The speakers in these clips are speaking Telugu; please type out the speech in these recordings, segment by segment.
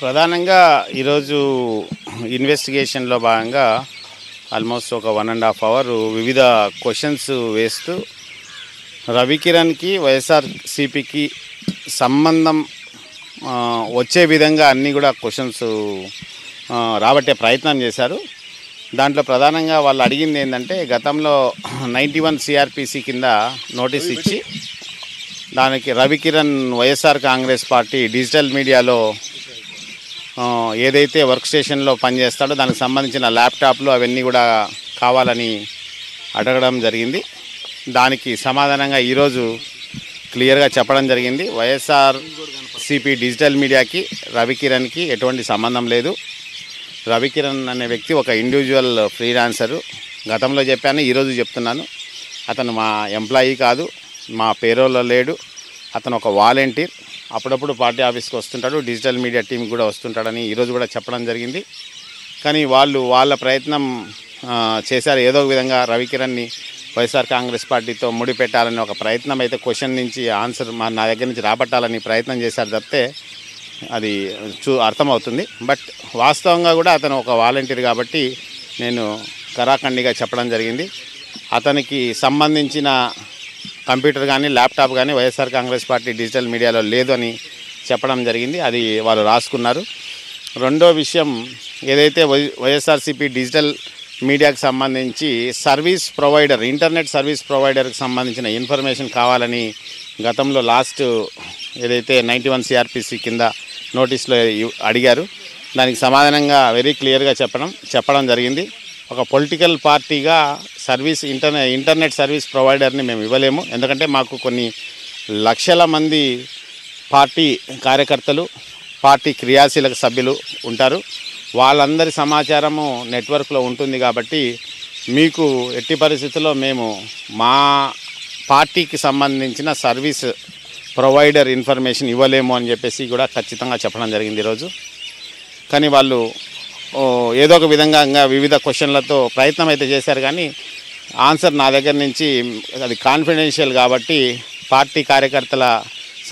ప్రధానంగా ఈరోజు ఇన్వెస్టిగేషన్‌లో భాగంగా ఆల్మోస్ట్ ఒక 1½ అవర్ వివిధ క్వెషన్స్ వేస్తూ రవికిరణ్‌కి, వైఎస్ఆర్‌సీపీకి సంబంధం వచ్చే విధంగా అన్నీ కూడా క్వెషన్స్ రాబట్టే ప్రయత్నం చేశారు. దాంట్లో ప్రధానంగా వాళ్ళు అడిగింది ఏంటంటే, గతంలో 91 సిఆర్పిసి కింద నోటీస్ ఇచ్చి దానికి రవికిరణ్ వైఎస్ఆర్ కాంగ్రెస్ పార్టీ డిజిటల్ మీడియాలో ఏదైతే వర్క్ స్టేషన్లో పనిచేస్తాడో దానికి సంబంధించిన ల్యాప్టాప్లు అవన్నీ కూడా కావాలని అడగడం జరిగింది. దానికి సమాధానంగా ఈరోజు క్లియర్గా చెప్పడం జరిగింది. వైఎస్ఆర్‌సీపీ డిజిటల్ మీడియాకి రవికిరణ్కి ఎటువంటి సంబంధం లేదు. రవికిరణ్ అనే వ్యక్తి ఒక ఇండివిజువల్ ఫ్రీలాన్సరు. గతంలో చెప్పాను, ఈరోజు చెప్తున్నాను. అతను మా ఎంప్లాయీ కాదు, మా పేరోల్లో లేడు. అతను ఒక వాలంటీర్. అప్పుడప్పుడు పార్టీ ఆఫీస్కి వస్తుంటాడు, డిజిటల్ మీడియా టీంకి కూడా వస్తుంటాడని ఈరోజు కూడా చెప్పడం జరిగింది. కానీ వాళ్ళు వాళ్ళ ప్రయత్నం చేశారు. ఏదో విధంగా రవికిరణ్ని వైఎస్ఆర్ కాంగ్రెస్ పార్టీతో ముడిపెట్టాలని ఒక ప్రయత్నం అయితే క్వశ్చన్ నుంచి ఆన్సర్ నా దగ్గర నుంచి రాబట్టాలని ప్రయత్నం చేశారు తప్పితే అది అర్థమవుతుంది. బట్ వాస్తవంగా కూడా అతను ఒక వాలంటీర్ కాబట్టి నేను కరాఖండిగా చెప్పడం జరిగింది. అతనికి సంబంధించిన కంప్యూటర్ కానీ ల్యాప్టాప్ కానీ వైఎస్ఆర్ కాంగ్రెస్ పార్టీ డిజిటల్ మీడియాలో లేదు అని చెప్పడం జరిగింది. అది వాళ్ళు రాసుకున్నారు. రెండో విషయం, ఏదైతే వైఎస్ఆర్సీపీ డిజిటల్ మీడియాకు సంబంధించి సర్వీస్ ప్రొవైడర్, ఇంటర్నెట్ సర్వీస్ ప్రొవైడర్కి సంబంధించిన ఇన్ఫర్మేషన్ కావాలని గతంలో లాస్ట్ ఏదైతే 91 సిఆర్పిసి కింద నోటీస్లో అడిగారు. దానికి సమాధానంగా వెరీ క్లియర్గా చెప్పడం జరిగింది. ఒక పొలిటికల్ పార్టీగా ఇంటర్నెట్ సర్వీస్ ప్రొవైడర్ని మేము ఇవ్వలేము. ఎందుకంటే మాకు కొన్ని లక్షల మంది పార్టీ కార్యకర్తలు, పార్టీ క్రియాశీలక సభ్యులు ఉంటారు. వాళ్ళందరి సమాచారము నెట్వర్క్లో ఉంటుంది కాబట్టి మీకు ఎట్టి పరిస్థితుల్లో మేము మా పార్టీకి సంబంధించిన సర్వీస్ ప్రొవైడర్ ఇన్ఫర్మేషన్ ఇవ్వలేము అని చెప్పేసి కూడా ఖచ్చితంగా చెప్పడం జరిగింది ఈరోజు. కానీ వాళ్ళు ఏదో ఒక విధంగా ఇంకా వివిధ క్వశ్చన్లతో ప్రయత్నం అయితే చేశారు, కానీ ఆన్సర్ నా దగ్గర నుంచి అది కాన్ఫిడెన్షియల్ కాబట్టి పార్టీ కార్యకర్తల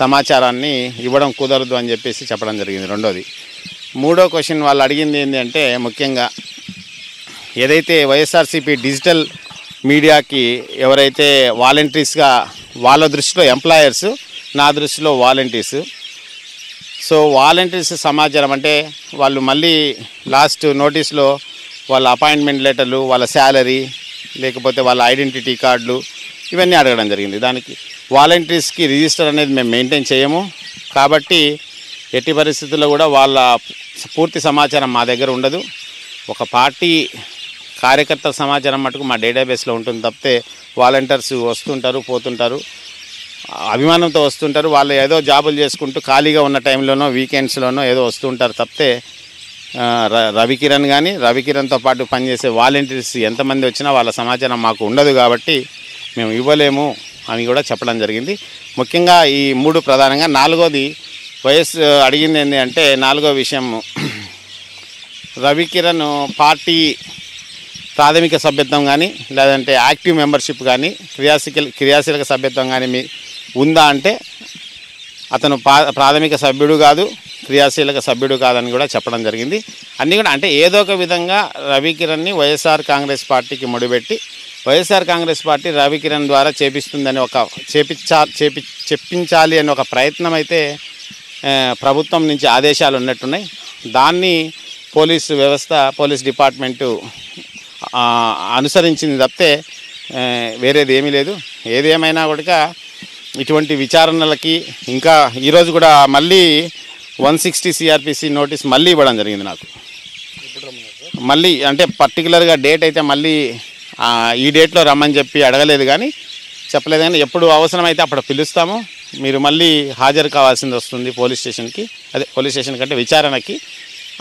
సమాచారాన్ని ఇవ్వడం కుదరదు అని చెప్పేసి చెప్పడం జరిగింది. రెండోది, మూడో క్వశ్చన్ వాళ్ళు అడిగింది ఏంటి అంటే, ముఖ్యంగా ఏదైతే వైఎస్ఆర్సీపీ డిజిటల్ మీడియాకి ఎవరైతే వాలంటీర్స్గా, వాళ్ళ దృష్టిలో ఎంప్లాయర్స్, నా దృష్టిలో వాలంటీర్స్. సో వాలంటీర్స్ సమాచారం అంటే వాళ్ళు మళ్ళీ లాస్ట్ నోటీస్లో వాళ్ళ అపాయింట్మెంట్ లెటర్లు, వాళ్ళ శాలరీ, లేకపోతే వాళ్ళ ఐడెంటిటీ కార్డులు ఇవన్నీ అడగడం జరిగింది. దానికి వాలంటీర్స్కి రిజిస్టర్ అనేది మేము మెయింటైన్ చేయము కాబట్టి ఎట్టి పరిస్థితుల్లో కూడా వాళ్ళ పూర్తి సమాచారం మా దగ్గర ఉండదు. ఒక పార్టీ కార్యకర్తల సమాచారం మటుకు మా డేటాబేస్లో ఉంటుంది తప్పితే వాలంటీర్స్ వస్తుంటారు, పోతుంటారు, అభిమానంతో వస్తుంటారు. వాళ్ళు ఏదో జాబులు చేసుకుంటూ ఖాళీగా ఉన్న టైంలోనో వీకెండ్స్లోనో ఏదో వస్తుంటారు తప్పితే రవికిరణ్ కానీ రవికిరణ్తో పాటు పనిచేసే వాలంటీర్స్ ఎంతమంది వచ్చినా వాళ్ళ సమాచారం మాకు ఉండదు కాబట్టి మేము ఇవ్వలేము అని కూడా చెప్పడం జరిగింది. ముఖ్యంగా ఈ మూడు ప్రధానంగా. నాలుగోది అడిగింది ఏంటి అంటే, నాలుగో విషయం, రవికిరణ్ పార్టీ ప్రాథమిక సభ్యత్వం కానీ లేదంటే యాక్టివ్ మెంబర్షిప్ కానీ క్రియాశీలక సభ్యత్వం కానీ ఉందా అంటే అతను ప్రాథమిక సభ్యుడు కాదు, క్రియాశీలక సభ్యుడు కాదని కూడా చెప్పడం జరిగింది. అన్నీ కూడా అంటే ఏదో ఒక విధంగా రవికిరణ్ని వైఎస్ఆర్ కాంగ్రెస్ పార్టీకి ముడిపెట్టి వైఎస్ఆర్ కాంగ్రెస్ పార్టీ రవికిరణ్ ద్వారా చేపిస్తుందని చెప్పించాలి అని ఒక ప్రయత్నం అయితే ప్రభుత్వం నుంచి ఆదేశాలు ఉన్నట్టున్నాయి. దాన్ని పోలీసు వ్యవస్థ, పోలీస్ డిపార్ట్మెంటు అనుసరించింది తప్పితే వేరేది ఏమీ లేదు. ఏదేమైనా కూడా ఇటువంటి విచారణలకి ఇంకా ఈరోజు కూడా మళ్ళీ 160 సిఆర్పిసి నోటీస్ మళ్ళీ ఇవ్వడం జరిగింది నాకు. మళ్ళీ అంటే పర్టికులర్గా డేట్ అయితే మళ్ళీ ఈ డేట్లో రమ్మని చెప్పి అడగలేదు, కానీ చెప్పలేదు. కానీ ఎప్పుడు అవసరమైతే అప్పుడు పిలుస్తాము, మీరు మళ్ళీ హాజరు కావాల్సింది వస్తుంది పోలీస్ స్టేషన్కి, పోలీస్ స్టేషన్ కంటే విచారణకి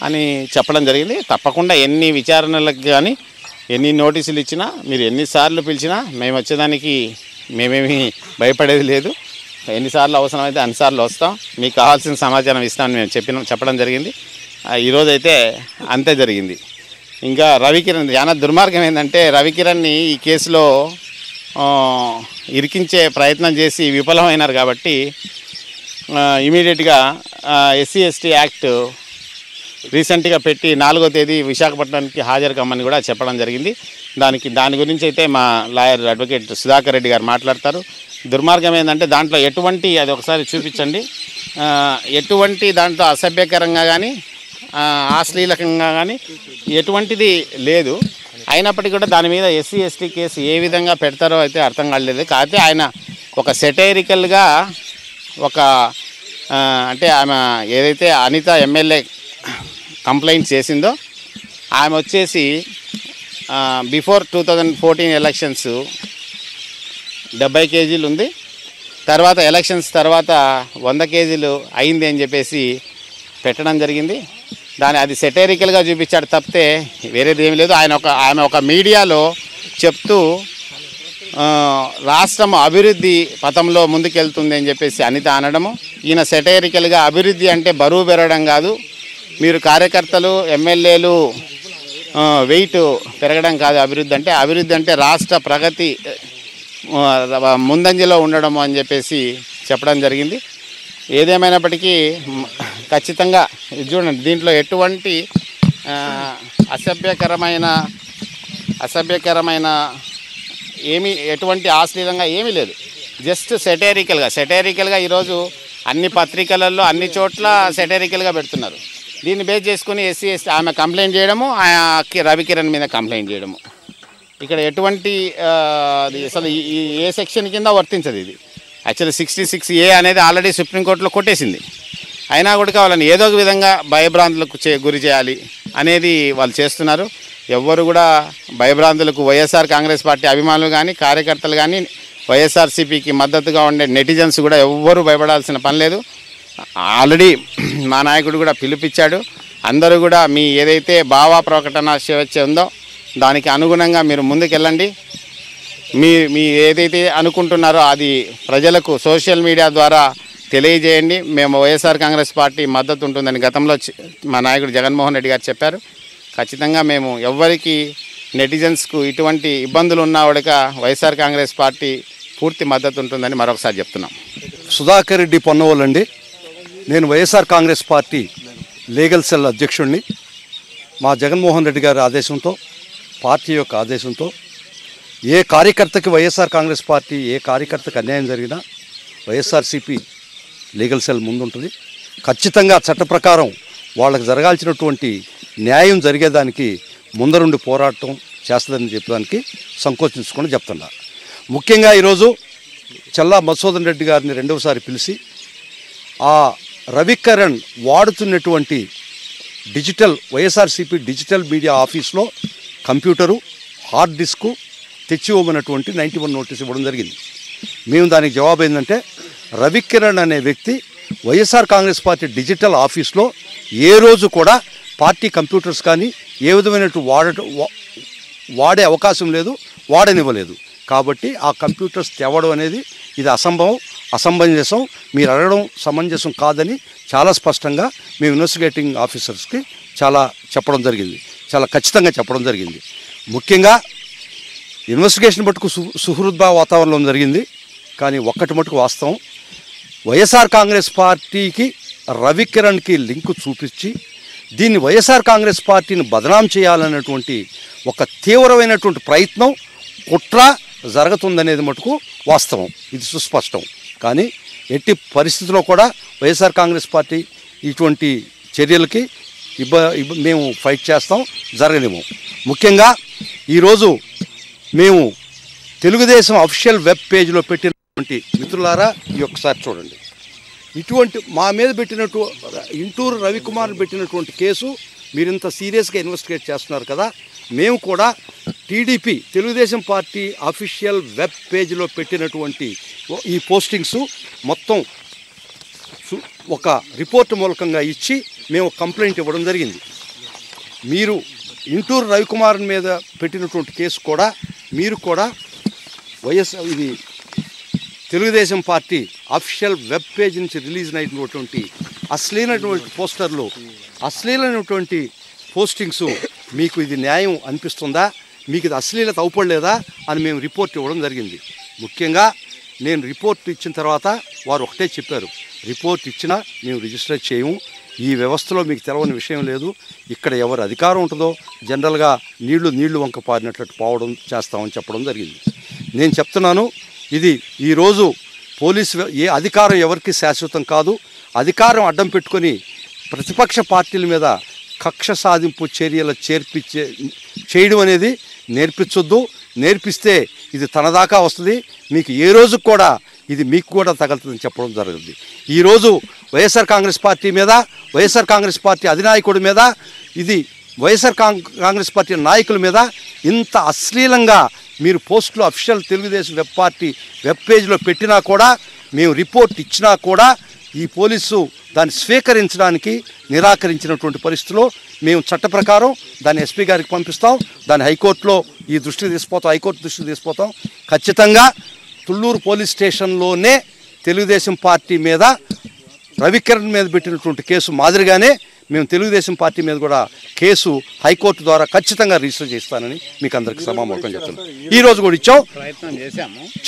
అని చెప్పడం జరిగింది. తప్పకుండా ఎన్ని విచారణలకు కానీ ఎన్ని నోటీసులు ఇచ్చినా, మీరు ఎన్నిసార్లు పిలిచినా మేము వచ్చేదానికి మేమేమి భయపడేది లేదు. ఎన్నిసార్లు అవసరమైతే అన్నిసార్లు వస్తాం, మీకు కావాల్సిన సమాచారం ఇస్తామని మేము చెప్పడం జరిగింది. ఈరోజైతే అంతే జరిగింది. ఇంకా రవికిరణ్ చాలా దుర్మార్గం ఏంటంటే, రవికిరణ్ని ఈ కేసులో ఇరికించే ప్రయత్నం చేసి విఫలమైనారు కాబట్టి ఇమీడియట్గా ఎస్సీ ఎస్టీ యాక్ట్ రీసెంట్గా పెట్టి 4వ తేదీ విశాఖపట్నానికి హాజరు కమ్మని కూడా చెప్పడం జరిగింది. దాని గురించి అయితే మా లాయర్ అడ్వకేట్ సుధాకర్ రెడ్డి గారు మాట్లాడతారు. దుర్మార్గం ఏంటంటే దాంట్లో ఎటువంటి, అది ఒకసారి చూపించండి, ఎటువంటి దాంట్లో అసభ్యకరంగా కానీ అశ్లీలకంగా కానీ ఎటువంటిది లేదు. అయినప్పటికీ కూడా దాని మీద ఎస్సీ ఎస్టీ కేసు ఏ విధంగా పెడతారో అయితే అర్థం కాలేదు. కాకపోతే ఆయన ఒక సెటైరికల్గా ఒక అంటే ఆమె ఏదైతే అనిత ఎమ్మెల్యే కంప్లైంట్ చేసిందో ఆమె వచ్చేసి బిఫోర్ 2014 ఎలక్షన్స్ 70 కేజీలు ఉంది, తర్వాత ఎలక్షన్స్ తర్వాత 100 కేజీలు అయింది అని చెప్పేసి పెట్టడం జరిగింది. అది సెటైరికల్గా చూపించాడు తప్పితే వేరేది ఏమి లేదు. ఆమె ఒక మీడియాలో చెప్తూ రాష్ట్రం అభివృద్ధి పథంలో ముందుకెళ్తుంది అని చెప్పేసి అనిత అనడము, ఈయన సెటైరికల్గా అభివృద్ధి అంటే బరువు పెరగడం కాదు, మీరు కార్యకర్తలు ఎమ్మెల్యేలు వెయిట్ పెరగడం కాదు అభివృద్ధి అంటే రాష్ట్ర ప్రగతి ముందంజలో ఉండడము అని చెప్పేసి చెప్పడం జరిగింది. ఏదేమైనప్పటికీ ఖచ్చితంగా చూడండి, దీంట్లో ఎటువంటి అసభ్యకరమైన ఎటువంటి అశ్లీలంగా ఏమీ లేదు. జస్ట్ సెటైరికల్గా ఈరోజు అన్ని పత్రికలలో అన్ని చోట్ల సెటైరికల్గా పెడుతున్నారు. దీన్ని బేస్ చేసుకుని ఎస్సీ ఎస్టీ ఆమె కంప్లైంట్ చేయడము, రవికిరణ్ మీద కంప్లైంట్ చేయడము. ఇక్కడ ఎటువంటి అసలు ఏ సెక్షన్ కింద వర్తించదు ఇది. యాక్చువల్లీ 66A అనేది ఆల్రెడీ సుప్రీంకోర్టులో కొట్టేసింది. అయినా కూడా వాళ్ళని ఏదో ఒక విధంగా భయభ్రాంతులకు గురి చేయాలి అనేది వాళ్ళు చేస్తున్నారు. ఎవ్వరు కూడా భయభ్రాంతులకు వైఎస్ఆర్ కాంగ్రెస్ పార్టీ అభిమానులు కానీ కార్యకర్తలు కానీ వైఎస్ఆర్సీపీకి మద్దతుగా ఉండే నెటిజన్స్ కూడా ఎవ్వరూ భయపడాల్సిన పని లేదు. ఆల్రెడీ మా నాయకుడు కూడా పిలుపిచ్చాడు. అందరూ కూడా మీ ఏదైతే భావ ప్రకటన స్వేచ్ఛ ఉందో దానికి అనుగుణంగా మీరు ముందుకెళ్ళండి. మీ ఏదైతే అనుకుంటున్నారో అది ప్రజలకు సోషల్ మీడియా ద్వారా తెలియజేయండి. మేము వైఎస్ఆర్ కాంగ్రెస్ పార్టీ మద్దతు ఉంటుందని గతంలో మా నాయకుడు జగన్మోహన్ రెడ్డి గారు చెప్పారు. ఖచ్చితంగా మేము ఎవ్వరికి నెటిజన్స్కు ఇటువంటి ఇబ్బందులు ఉన్నవాడిక వైఎస్ఆర్ కాంగ్రెస్ పార్టీ పూర్తి మద్దతు ఉంటుందని మరొకసారి చెప్తున్నాం. సుధాకర్ రెడ్డి పొన్నవోలండి. నేను YSR Congress party legal cell అధ్యక్షుడిని. మా జగన్మోహన్ రెడ్డి గారి ఆదేశంతో, పార్టీ యొక్క ఆదేశంతో ఏ కార్యకర్తకి వైఎస్ఆర్ కాంగ్రెస్ పార్టీ ఏ కార్యకర్తకు అన్యాయం జరిగినా వైఎస్ఆర్సీపీ లీగల్ సెల్ ముందుంటుంది. ఖచ్చితంగా చట్ట ప్రకారం వాళ్ళకి జరగాల్సినటువంటి న్యాయం జరిగేదానికి ముందరుండి పోరాటం చేస్తుందని చెప్పడానికి సంకోచించుకొని చెప్తున్నా. ముఖ్యంగా ఈరోజు చల్లా మధుసూదన్ రెడ్డి గారిని రెండవసారి పిలిచి ఆ రవికిరణ్ వాడుతున్నటువంటి వైఎస్ఆర్సీపీ డిజిటల్ మీడియా ఆఫీస్లో కంప్యూటరు, హార్డ్ డిస్కు తెచ్చి ఇవ్వమన్నటువంటి 91 నోటీస్ ఇవ్వడం జరిగింది. మేము దానికి జవాబు ఏంటంటే, రవికిరణ్ అనే వ్యక్తి వైఎస్ఆర్ కాంగ్రెస్ పార్టీ డిజిటల్ ఆఫీస్లో ఏ రోజు కూడా పార్టీ కంప్యూటర్స్ కానీ ఏ విధమైనట్టు వాడే అవకాశం లేదు, వాడనివ్వలేదు. కాబట్టి ఆ కంప్యూటర్స్ తేవడం అనేది ఇది అసమంజసం, మీరు అడగడం సమంజసం కాదని చాలా స్పష్టంగా మేము ఇన్వెస్టిగేటింగ్ ఆఫీసర్స్కి చాలా ఖచ్చితంగా చెప్పడం జరిగింది. ముఖ్యంగా ఇన్వెస్టిగేషన్ మటుకు సుహృద్భావ వాతావరణంలో జరిగింది. కానీ ఒక్కటి మటుకు వాస్తవం, వైఎస్ఆర్ కాంగ్రెస్ పార్టీకి రవికిరణ్కి లింకు చూపించి దీన్ని వైఎస్ఆర్ కాంగ్రెస్ పార్టీని బదనాం చేయాలన్నటువంటి ఒక తీవ్రమైనటువంటి ప్రయత్నం, కుట్ర జరుగుతుందనేది మటుకు వాస్తవం, ఇది సుస్పష్టం. కానీ ఎట్టి పరిస్థితుల్లో కూడా వైఎస్ఆర్ కాంగ్రెస్ పార్టీ ఇటువంటి చర్యలకి మేము ఫైట్ చేస్తాం, జరగలేము. ముఖ్యంగా ఈరోజు మేము తెలుగుదేశం అఫీషియల్ వెబ్ పేజ్లో పెట్టినటువంటి మిత్రులారా ఈ ఒక్కసారి చూడండి. ఇటువంటి మా మీద పెట్టినట్టు ఇంటూరు రవికుమార్ పెట్టినటువంటి కేసు మీరు ఇంత సీరియస్గా ఇన్వెస్టిగేట్ చేస్తున్నారు కదా, మేము కూడా TDP Telugu Desam party official web పేజ్లో పెట్టినటువంటి ఈ పోస్టింగ్స్ మొత్తం ఒక రిపోర్ట్ మూలకంగా ఇచ్చి మేము కంప్లైంట్ ఇవ్వడం జరిగింది. మీరు ఇంటూరు రవికుమార్ మీద పెట్టినటువంటి కేసు కూడా మీరు కూడా ఇది Telugu Desam party official web page నుంచి రిలీజ్ అయినటువంటి అశ్లీలైనటువంటి పోస్టర్లు, అశ్లీలైనటువంటి పోస్టింగ్స్ మీకు ఇది న్యాయం అనిపిస్తుందా, మీకు ఇది అశ్లీలత అవుపడలేదా అని మేము రిపోర్ట్ ఇవ్వడం జరిగింది. ముఖ్యంగా నేను రిపోర్ట్ ఇచ్చిన తర్వాత వారు ఒకటే చెప్పారు, రిపోర్ట్ ఇచ్చినా మేము రిజిస్టర్ చేయము, ఈ వ్యవస్థలో మీకు తెలవని విషయం లేదు, ఇక్కడ ఎవరు అధికారం ఉంటుందో జనరల్గా నీళ్లు వంక పారినట్లు పోవడం చేస్తామని చెప్పడం జరిగింది. నేను చెప్తున్నాను, ఇది ఈరోజు ఏ అధికారం ఎవరికి శాశ్వతం కాదు. అధికారం అడ్డం పెట్టుకొని ప్రతిపక్ష పార్టీల మీద కక్ష సాధింపు చర్యలు చేయడం అనేది నేర్పించొద్దు. నేర్పిస్తే ఇది తన దాకా వస్తుంది, మీకు ఏ రోజు కూడా ఇది మీకు కూడా తగులుతుందని చెప్పడం జరుగుతుంది. ఈరోజు వైఎస్ఆర్ కాంగ్రెస్ పార్టీ మీద, వైఎస్ఆర్ కాంగ్రెస్ పార్టీ అధినాయకుడి మీద, ఇది వైఎస్ఆర్ కాంగ్రెస్ పార్టీ నాయకుల మీద ఇంత అశ్లీలంగా మీరు పోస్టులు అఫీషియల్ తెలుగుదేశం వెబ్ పేజ్లో పెట్టినా కూడా, మేము రిపోర్ట్ ఇచ్చినా కూడా ఈ పోలీసు దాన్ని స్వీకరించడానికి నిరాకరించినటువంటి పరిస్థితిలో మేము చట్ట ప్రకారం దాన్ని ఎస్పీ గారికి పంపిస్తాం. దాన్ని హైకోర్టులో హైకోర్టు దృష్టికి తీసుకుపోతాం. ఖచ్చితంగా తుళ్ళూరు పోలీస్ స్టేషన్లోనే తెలుగుదేశం పార్టీ మీద రవికిరణ్ మీద పెట్టినటువంటి కేసు మాదిరిగానే మేము తెలుగుదేశం పార్టీ మీద కూడా కేసు హైకోర్టు ద్వారా ఖచ్చితంగా రిజిస్టర్ చేస్తానని మీకు అందరికీ సమామూలకం చెప్తున్నాం. ఈరోజు కూడా ఇచ్చాం,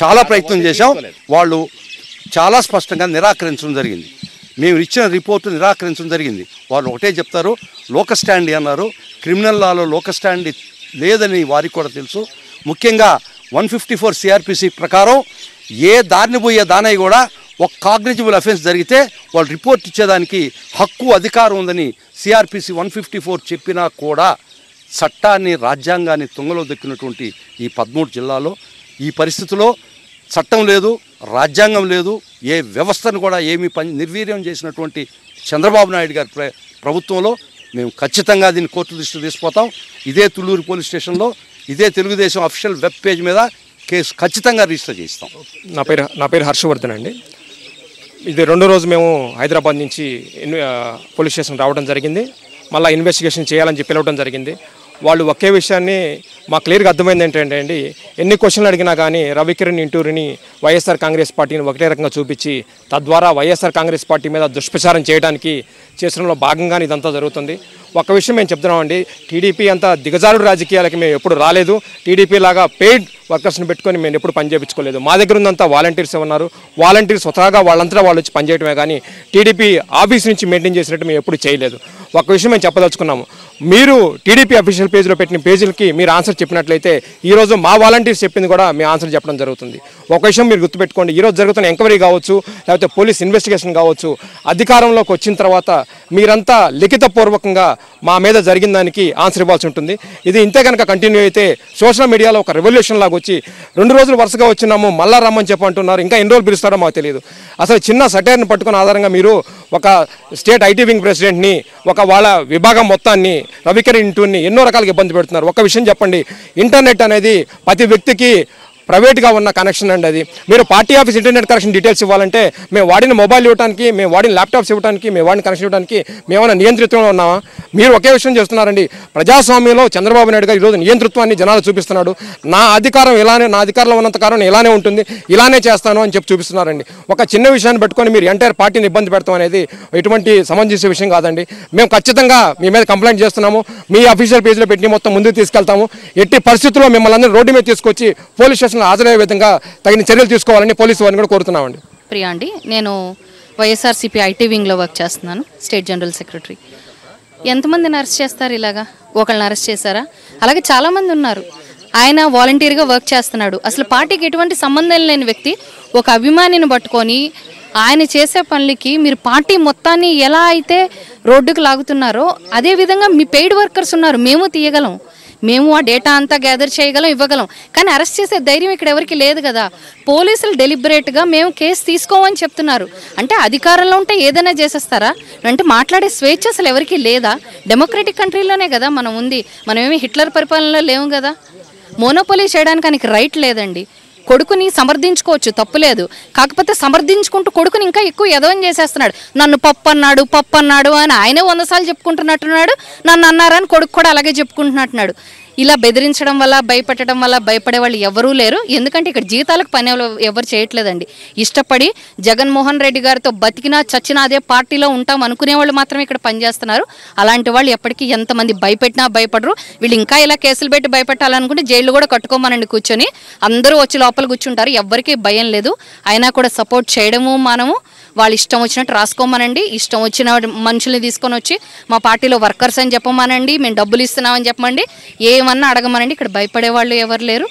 చాలా ప్రయత్నం చేశాం, వాళ్ళు చాలా స్పష్టంగా నిరాకరించడం జరిగింది. మేము ఇచ్చిన రిపోర్టు నిరాకరించడం జరిగింది. వాళ్ళు ఒకటే చెప్తారు, లోకల్ స్టాండ్ అన్నారు. క్రిమినల్ లాలో లోకల్ స్టాండ్ లేదని వారికి కూడా తెలుసు. ముఖ్యంగా 154 సిఆర్పిసి ప్రకారం ఏ దారిని పోయే దానయ్య కూడా ఒక కాగ్నిజిబుల్ అఫెన్స్ జరిగితే వాళ్ళు రిపోర్ట్ ఇచ్చేదానికి హక్కు అధికారం ఉందని సిఆర్పిసి 154 చెప్పినా కూడా చట్టాన్ని రాజ్యాంగాన్ని తుంగలో దక్కినటువంటి ఈ 13 జిల్లాలో ఈ పరిస్థితిలో చట్టం లేదు, రాజ్యాంగం లేదు, ఏ వ్యవస్థను కూడా నిర్వీర్యం చేసినటువంటి చంద్రబాబు నాయుడు గారి ప్రభుత్వంలో మేము ఖచ్చితంగా దీన్ని కోర్టు దృష్టికి తీసుకుపోతాం. ఇదే తుళ్ళూరు పోలీస్ స్టేషన్లో ఇదే తెలుగుదేశం అఫీషియల్ వెబ్ పేజ్ మీద కేసు ఖచ్చితంగా రిజిస్టర్ చేయిస్తాం. నా పేరు హర్షవర్ధన్ అండి. ఇది రెండో రోజు మేము హైదరాబాద్ నుంచి పోలీస్ స్టేషన్ రావడం జరిగింది. మళ్ళీ ఇన్వెస్టిగేషన్ చేయాలని చెప్పి పిలవడం జరిగింది. వాళ్ళు ఒకే విషయాన్ని మాకు క్లియర్గా అర్థమైంది ఏంటంటే అండి, ఎన్ని క్వశ్చన్లు అడిగినా కానీ రవికిరణ్ ఇంటూరిని వైఎస్ఆర్ కాంగ్రెస్ పార్టీని ఒకటే రకంగా చూపించి తద్వారా వైఎస్ఆర్ కాంగ్రెస్ పార్టీ మీద దుష్ప్రచారం చేయడానికి చేసడంలో భాగంగానే ఇదంతా జరుగుతుంది. ఒక విషయం మేము చెప్తున్నామండి, టీడీపీ అంత దిగజారుడు రాజకీయాలకి మేము ఎప్పుడు రాలేదు. టీడీపీ లాగా పెయిడ్ వర్కర్స్ని పెట్టుకొని మేము ఎప్పుడు పని చేయించుకోలేదు. మా దగ్గర ఉన్నంతా వాలంటీర్స్ ఉన్నారు. వాలంటీర్స్ స్వతహాగా వాళ్ళంతా వాళ్ళు వచ్చి పనిచేయడమే కానీ టీడీపీ ఆఫీస్ నుంచి మెయింటైన్ చేసినట్టు మేము ఎప్పుడు చేయలేదు. ఒక విషయం మేము చెప్పదలుచుకున్నాము, మీరు టీడీపీ అఫీషియల్ పేజ్లో పెట్టిన పేజీలకి మీరు ఆన్సర్ చెప్పినట్లయితే ఈరోజు మా వాలంటీర్స్ చెప్పింది కూడా మీ ఆన్సర్ చెప్పడం జరుగుతుంది. ఒక విషయం మీరు గుర్తుపెట్టుకోండి, ఈరోజు జరుగుతున్న ఎంక్వైరీ కావచ్చు, లేకపోతే పోలీస్ ఇన్వెస్టిగేషన్ కావచ్చు, అధికారంలోకి వచ్చిన తర్వాత మీరంతా లిఖితపూర్వకంగా మా మీద జరిగిన దానికి ఆన్సర్ ఇవ్వాల్సి ఉంటుంది. ఇది ఇంతే కనుక కంటిన్యూ అయితే సోషల్ మీడియాలో ఒక రెవల్యూషన్ లాగా వచ్చి 2 రోజులు వరుసగా వచ్చినాము మళ్ళా రమ్మని చెప్పంటున్నారు, ఇంకా ఎన్ని రోజులు పిలుస్తారో మాకు తెలియదు. అసలు చిన్న సటైర్ని పట్టుకున్న ఆధారంగా మీరు ఒక స్టేట్ ఐటీ వింగ్ ప్రెసిడెంట్ని, ఒక వాళ్ళ విభాగం మొత్తాన్ని, రవికిరణ్ ఇంటూరిని ఎన్నో రకాలుగా ఇబ్బంది పెడుతున్నారు. ఒక విషయం చెప్పండి, ఇంటర్నెట్ అనేది ప్రతి వ్యక్తికి ప్రైవేట్గా ఉన్న కనెక్షన్ అండి. అది మీరు party office internet connection details ఇవ్వాలంటే మేము వాడిన మొబైల్ ఇవ్వడానికి, మేము వాడిన ల్యాప్టాప్స్ ఇవ్వడానికి, మేము వాడిన కనెక్షన్ ఇవ్వడానికి మేమైనా నియంత్రితంలో ఉన్నామా? మీరు ఒకే విషయం చేస్తున్నారండి, ప్రజాస్వామ్యంలో చంద్రబాబు నాయుడు గారు ఈరోజు నియంతృత్వాన్ని జనాలు చూపిస్తున్నాడు. నా అధికారం ఇలానే, నా అధికారంలో ఉన్నంత కాలం ఇలానే ఉంటుంది, ఇలానే చేస్తాను అని చెప్పి చూపిస్తున్నారండి. ఒక చిన్న విషయాన్ని పెట్టుకొని మీరు ఎంటైర్ పార్టీని ఇబ్బంది పెడతాం అనేది ఎటువంటి సమంజస విషయం కాదండి. మేము ఖచ్చితంగా మీ మీద కంప్లైంట్ చేస్తున్నాము, మీ అఫీషియల్ పేజ్లో పెట్టి మొత్తం ముందుకు తీసుకెళ్తాము. ఎట్టి పరిస్థితుల్లో మిమ్మల్ని అందరూ రోడ్డు మీద తీసుకొచ్చి పోలీస్ స్టేషన్ హాజరయ్యే విధంగా తగిన చర్యలు తీసుకోవాలని పోలీసు వారిని కూడా కోరుతున్నామండి. ప్రియా అండి, నేను వైఎస్ఆర్సీపీ ఐటీ వింగ్లో వర్క్ చేస్తున్నాను, స్టేట్ జనరల్ సెక్రటరీ. ఎంతమందిని అరెస్ట్ చేస్తారు ఇలాగా? ఒకళ్ళని అరెస్ట్ చేశారా? అలాగే చాలామంది ఉన్నారు. ఆయన వాలంటీర్గా వర్క్ చేస్తున్నాడు. అసలు పార్టీకి ఎటువంటి సంబంధం లేని వ్యక్తి ఒక అభిమానిని పట్టుకొని ఆయన చేసే పనులకి మీరు పార్టీ మొత్తాన్ని ఎలా అయితే రోడ్డుకు లాగుతున్నారో అదేవిధంగా మీ పెయిడ్ వర్కర్స్ ఉన్నారు, మేము తీయగలం, మేము ఆ డేటా అంతా గ్యాదర్ చేయగలం, ఇవ్వగలం. కానీ అరెస్ట్ చేసే ధైర్యం ఇక్కడ ఎవరికి లేదు కదా. పోలీసులు డెలిబరేట్గా మేము కేసు తీసుకోమని చెప్తున్నారు. అంటే అధికారంలో ఉంటే ఏదైనా చేసేస్తారా? అంటే మాట్లాడే స్వేచ్ఛ అసలు ఎవరికి లేదా? డెమోక్రటిక్ కంట్రీలోనే కదా మనం ఉంది, మనమేమి హిట్లర్ పరిపాలనలో లేవు కదా. మోనోపోలీ చేయడానికి ఆయనకి రైట్ లేదండి. కొడుకుని సమర్థించుకోవచ్చు, తప్పులేదు. కాకపోతే సమర్థించుకుంటూ కొడుకుని ఇంకా ఎక్కువ ఎదవం చేసేస్తున్నాడు. నన్ను పప్పు అన్నాడు అని ఆయనే 100 సార్లు చెప్పుకుంటున్నట్టున్నాడు, నన్ను అన్నారని కొడుకు కూడా అలాగే చెప్పుకుంటున్నట్టున్నాడు. ఇలా బెదిరించడం వల్ల భయపెట్టడం వల్ల భయపడే వాళ్ళు ఎవరూ లేరు. ఎందుకంటే ఇక్కడ జీతాలకు పని ఎవరు చేయట్లేదండి. ఇష్టపడి జగన్మోహన్ రెడ్డి గారితో బతికినా చచ్చినా అదే పార్టీలో ఉంటాం అనుకునే వాళ్ళు మాత్రమే ఇక్కడ పనిచేస్తున్నారు. అలాంటి వాళ్ళు ఎప్పటికీ ఎంతమంది భయపెట్టినా భయపడరు. వీళ్ళు ఇంకా ఇలా కేసులు పెట్టి భయపెట్టాలనుకుంటే జైలు కూడా కట్టుకోమనండి కూర్చొని, అందరూ వచ్చి లోపల కూర్చుంటారు. ఎవ్వరికీ భయం లేదు. అయినా కూడా సపోర్ట్ చేయడము మనము వాళ్ళు ఇష్టం వచ్చినట్టు రాసుకోమనండి. ఇష్టం వచ్చిన మనుషుల్ని తీసుకొని వచ్చి మా పార్టీలో వర్కర్స్ అని చెప్పమనండి, మేము డబ్బులు ఇస్తున్నామని చెప్పమండి, ఏమన్నా అడగమనండి. ఇక్కడ భయపడే వాళ్ళు ఎవరు లేరు.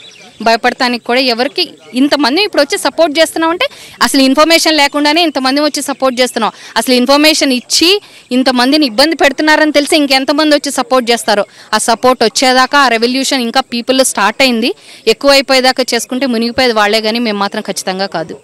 భయపడటానికి కూడా ఎవరికి ఇంతమంది ఇప్పుడు వచ్చి సపోర్ట్ చేస్తున్నామంటే అసలు ఇన్ఫర్మేషన్ లేకుండానే ఇంతమంది వచ్చి సపోర్ట్ చేస్తున్నాం. అసలు ఇన్ఫర్మేషన్ ఇచ్చి ఇంతమందిని ఇబ్బంది పెడుతున్నారని తెలిసి ఇంకెంతమంది వచ్చి సపోర్ట్ చేస్తారో. ఆ సపోర్ట్ వచ్చేదాకా ఆ రెవల్యూషన్ ఇంకా పీపుల్లో స్టార్ట్ అయింది. ఎక్కువైపోయేదాకా చేసుకుంటే మునిగిపోయేది వాళ్ళే, కానీ మేము మాత్రం ఖచ్చితంగా కాదు.